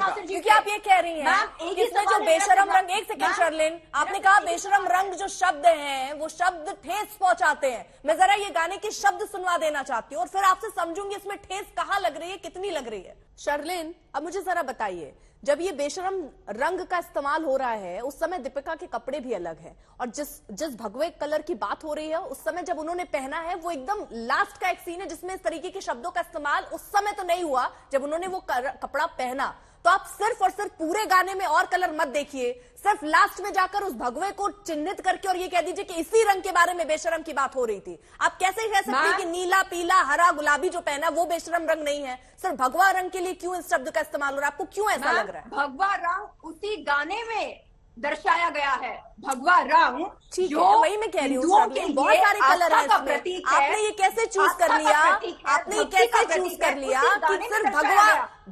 क्योंकि आप ये कह रही हैं कि इसमें जो बेशरम रंग, एक सेकंड शर्लिन, आपने कहा बेशरम रंग जो शब्द हैं वो शब्द ठेस पहुंचाते हैं। मैं जरा ये गाने के शब्द सुनवा देना चाहती हूँ और फिर आपसे समझूंगी इसमें ठेस कहाँ लग रही है, कितनी लग रही है। शर्लिन, अब मुझे जरा बताइए, जब ये बेशरम रंग का इस्तेमाल हो रहा है उस समय दीपिका के कपड़े भी अलग हैं, और जिस भगवे कलर की बात हो रही है उस समय जब उन्होंने पहना है वो एकदम लास्ट का एक सीन है जिसमें इस तरीके के शब्दों का इस्तेमाल उस समय तो नहीं हुआ जब उन्होंने वो कपड़ा पहना। तो आप सिर्फ और सिर्फ पूरे गाने में और कलर मत देखिए, सिर्फ लास्ट में जाकर उस भगवे को चिन्हित करके और ये कह दीजिए कि इसी रंग के बारे में बेशरम की बात हो रही थी। आप कैसे कह सकते हैं कि नीला, पीला, हरा, गुलाबी जो पहना वो बेशरम रंग नहीं है? सिर्फ भगवा रंग के लिए क्यों इस शब्द का इस्तेमाल हो रहा है? आपको क्यों ऐसा लग रहा है? भगवा रंग उसी गाने में दर्शाया गया है। भगवा रंग, ठीक है, वही मैं कह रही हूँ, बहुत सारे कलर हैं इसमें। आपने ये कैसे चूज कर लिया? आपने ये कैसे चूज कर लिया कि सिर्फ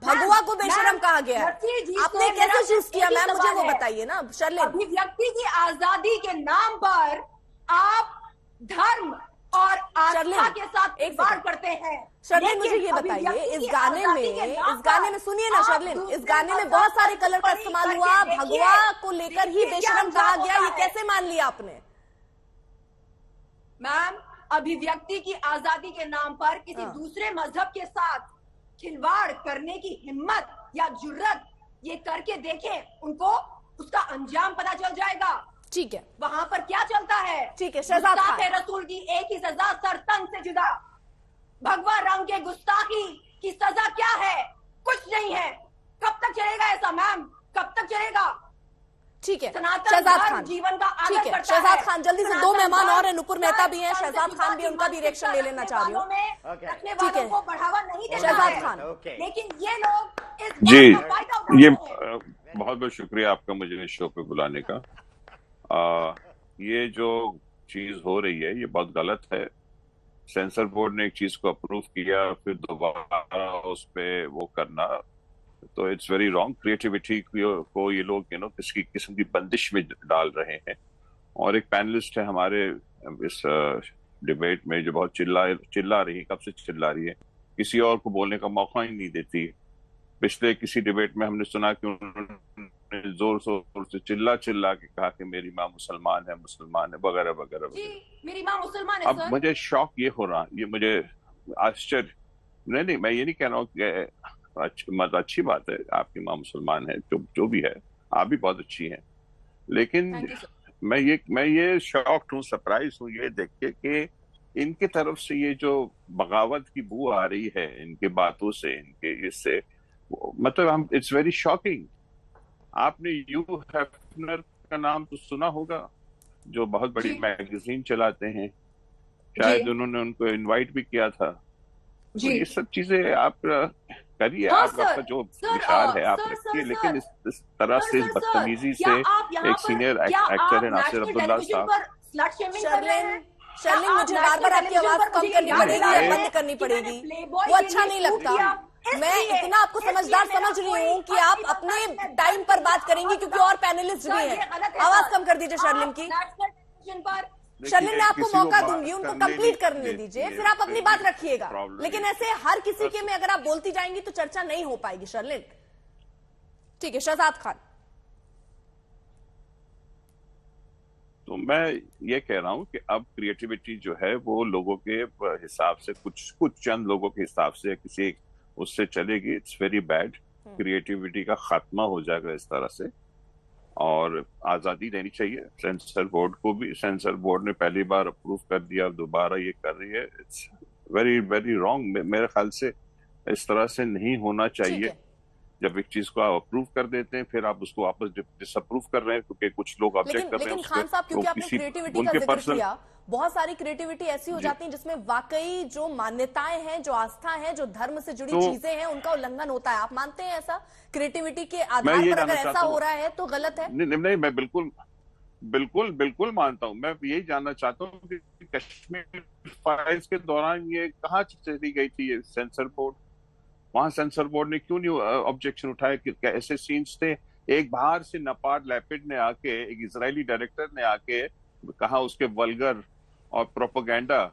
भगवा को बेशरम कहा गया? आपने कैसे चूज किया मैम, मुझे वो बताइए ना शर्लिन। अभिव्यक्ति की आजादी के नाम पर आप धर्म और आस्था के साथ वार करते हैं। शर्लिन, मुझे ये बताइए, इस गाने में सुनिए ना शर्लिन, इस गाने में बहुत सारे कलर का इस्तेमाल हुआ, भगवा को लेकर ही बेशरम कहा गया, ये कैसे मान लिया आपने? मैम, अभिव्यक्ति की आजादी के नाम पर किसी दूसरे मजहब के साथ खिलवाड़ करने की हिम्मत या जुर्रत ये करके देखें, उनको उसका अंजाम पता चल जाएगा। ठीक है, वहां पर क्या चलता है? ठीक है, शहजाद खान, रसूल की एक ही सजा, सर तन से जुदा। भगवा रंग के गुस्ताखी की सजा क्या है? कुछ नहीं है। कब तक चलेगा ऐसा मैम, कब तक चलेगा? ठीक है शहजाद खान, जीवन का आदर करता है। शहजाद खान, जल्दी से 2 मेहमान और हैं, नुपुर मेहता भी हैं, शहजाद खान भी, उनका भी रिएक्शन ले लेना चाह रही हूँ। ठीक है, बढ़ावा नहीं देना शहजाद खान, लेकिन ये लोग जी, ये बहुत बहुत शुक्रिया आपका मुझे इस शो पे बुलाने का। ये जो चीज हो रही है ये बहुत गलत है। सेंसर बोर्ड ने एक चीज को अप्रूव किया फिर दोबारा उस पे वो करना, तो इट्स वेरी रॉन्ग। क्रिएटिविटी को ये लोग किसी किस्म की बंदिश में डाल रहे हैं। और एक पैनलिस्ट है हमारे इस डिबेट में जो बहुत चिल्ला रही है, कब से चिल्ला रही है, किसी और को बोलने का मौका ही नहीं देती। पिछले किसी डिबेट में हमने सुना कि उन्होंने जोर शोर से चिल्ला के कहा कि मेरी माँ मुसलमान है वगैरह वगैरह। मेरी माँ मुसलमान है। अब मुझे शौक ये हो रहा, ये मुझे आश्चर्य, नहीं मैं ये नहीं कह रहा हूँ कि अच्छी बात है आपकी माँ मुसलमान है, जो भी है, आप भी बहुत अच्छी हैं, लेकिन मैं ये शॉक्ड हूँ, सरप्राइज हूँ ये देख के कि इनके तरफ से ये जो बगावत की बू आ रही है इनके बातों से, इनके इससे, मतलब इट्स वेरी शॉकिंग। आपने ह्यू हेफनर का नाम तो सुना होगा, जो बहुत बड़ी मैगजीन चलाते हैं, शायद उन्होंने उनको इनवाइट भी किया था। तो ये सब चीजें आप करिए, आपका जो विचार है आप रखिए, लेकिन इस तरह से इस बदतमीजी से एक सीनियर एक्टर है नासिर अब्दुल्ला साहब। शर्लिन, मुझे बार-बार आपकी आवाज कम करनी पड़ेगी या बंद करनी पड़ेगी, वो अच्छा नहीं लगता। मैं इतना आपको समझदार समझ रही हूँ कि आप अपने टाइम पर बात करेंगी क्योंकि और पैनलिस्ट भी हैं। आवाज कम कर दीजिए शर्लिन की। शर्लिन, मैं आपको मौका दूंगी, उनको कंप्लीट करने दीजिए, फिर आप अपनी बात रखिएगा, लेकिन ऐसे हर किसी के में अगर आप बोलती जाएंगी तो चर्चा नहीं हो पाएगी शर्लिन। ठीक है, शहजाद खान। तो मैं ये कह रहा हूं कि अब क्रिएटिविटी जो है वो लोगों के हिसाब से, कुछ चंद लोगों के हिसाब से किसी उससे चलेगी। It's very bad. क्रिएटिविटी का खात्मा हो जाएगा इस तरह से, और आजादी देनी चाहिए सेंसर बोर्ड को भी। सेंसर बोर्ड ने पहली बार अप्रूव कर दिया, दोबारा ये कर रही है। It's very very wrong. मेरे ख्याल से इस तरह से नहीं होना चाहिए। जब एक चीज को आप अप्रूव कर देते हैं फिर आप उसको वापस डिसअप्रूव कर रहे हैं, क्योंकि कुछ लोग ऑब्जेक्ट कर रहे हैं। लेकिन खान साहब, क्योंकि आपने क्रिएटिविटी का जिक्र किया, बहुत सारी क्रिएटिविटी ऐसी हो जाती है जिसमें वाकई जो मान्यताएं हैं, जो आस्था है, जो धर्म से जुड़ी चीजें हैं, उनका उल्लंघन होता है। आप मानते हैं ऐसा? क्रिएटिविटी के आधार पर अगर ऐसा हो रहा है तो गलत है? नहीं, मैं बिल्कुल मानता हूं। मैं यही जानना चाहता हूं कि कश्मीर फाइल्स के दौरान ये कहाँ चली गई थी ये सेंसर बोर्ड? वहां सेंसर बोर्ड ने क्यों नहीं ऑब्जेक्शन उठाया? कि ऐसे सीन्स थे, एक बाहर से नपार लैपिड ने आके, एक इजरायली डायरेक्टर ने आके कहा उसके वल्गर और प्रोपेगेंडा,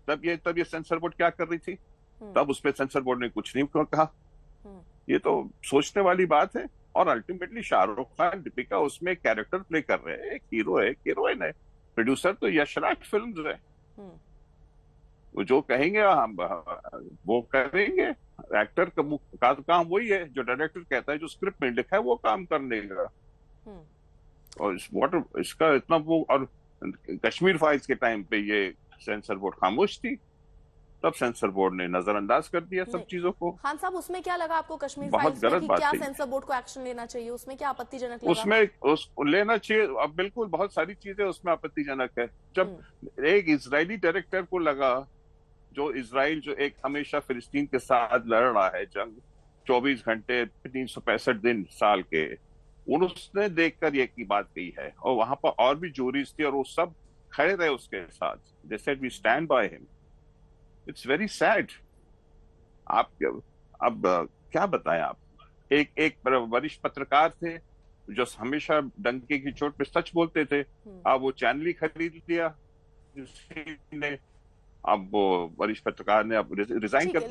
तब ये सेंसर बोर्ड क्या कर रही थी? तब उस पर सेंसर बोर्ड ने कुछ नहीं कहा। ये तो सोचने वाली बात है। और अल्टीमेटली शाहरुख खान, दीपिका उसमें कैरेक्टर प्ले कर रहे हैं, एक हीरो है, एक हीरोइन है। प्रोड्यूसर तो यशराज फिल्म्स है, वो जो कहेंगे हम वो करेंगे। एक्टर का काम वही है, जो डायरेक्टर कहता है, जो स्क्रिप्ट में लिखा है वो काम करने का। और इसका इतना वो, और कश्मीर फाइल्स के टाइम पे ये सेंसर बोर्ड खामोश थी, तब सेंसर बोर्ड ने नजरअंदाज कर दिया सब चीजों को। खान साहब, उसमें क्या लगा आपको कश्मीर बहुत फाइल्स में गलत कि बात क्या थी। सेंसर बोर्ड को एक्शन लेना चाहिए, उसमें क्या आपत्तिजनक लगा? उसमें लेना चाहिए। अब बिल्कुल बहुत सारी चीजें उसमें आपत्तिजनक है। जब एक इजरायली डायरेक्टर को लगा, जो इजराइल जो एक हमेशा फिलिस्तीन के साथ लड़ रहा है जंग 24 घंटे 365 दिन साल के, उसने देखकर ये की बात कही है। और वहां पर और भी जूरीज थी और वो सब खड़े रहे उसके साथ। They said we stand by him. It's very sad. आप अब क्या बताएं आप। एक वरिष्ठ पत्रकार थे जो हमेशा डंके की चोट पे सच बोलते थे, अब वो चैनल ही खरीद लिया किसी ने। अब वो वरिष्ठ पत्रकार ने अब रिजाइन कर